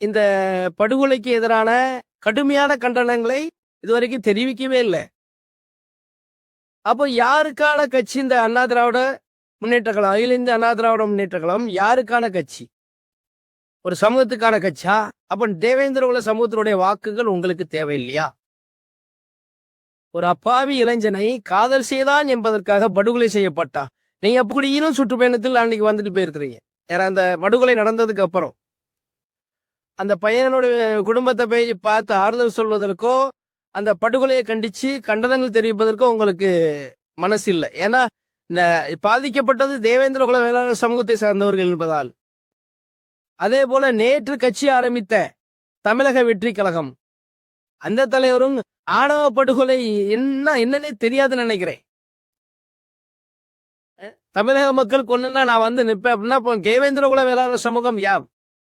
இந்த படுகொலைக்கு எதிரான கடுமையான கண்டனங்களை இதுவரைக்கும் தெரிவிக்கவே இல்லை. அப்போ யாருக்கான கட்சி இந்த அண்ணா திராவிட முன்னேற்ற கழகம், அகில இந்திய அண்ணா திராவிட முன்னேற்ற கழகம் யாருக்கான கட்சி? ஒரு சமூகத்துக்கான கட்சியா? அப்ப தேவேந்திர குல சமூகத்தினுடைய வாக்குகள் உங்களுக்கு தேவையில்லையா? ஒரு அப்பாவி இளைஞனை காதல் செய்தான் என்பதற்காக படுகொலை செய்யப்பட்டா. நீங்க அப்படியும் சுற்றுப்பயணத்தில் அன்னைக்கு வந்துட்டு போயிருக்கிறீங்க. அந்த படுகொலை நடந்ததுக்கு அப்புறம் அந்த பையனுடைய குடும்பத்தை போய் பார்த்து ஆறுதல் சொல்வதற்கோ அந்த படுகொலையை கண்டிச்சு கண்டனங்கள் தெரிவிப்பதற்கோ உங்களுக்கு மனசு இல்லை. ஏன்னா இந்த பாதிக்கப்பட்டது தேவேந்திர குல வேளாளர் சமூகத்தை சார்ந்தவர்கள் என்பதால். அதே போல நேற்று கட்சி ஆரம்பித்த தமிழக வெற்றி கழகம் அந்த தலைவரும் ஆணவ படுகொலை என்னன்னே தெரியாதுன்னு நினைக்கிறேன். தமிழக மக்கள் கொண்டுன்னா நான் வந்து நிற்பேன் அப்படின்னா தேவேந்திர குல வேளாளர் சமூகம் யார்?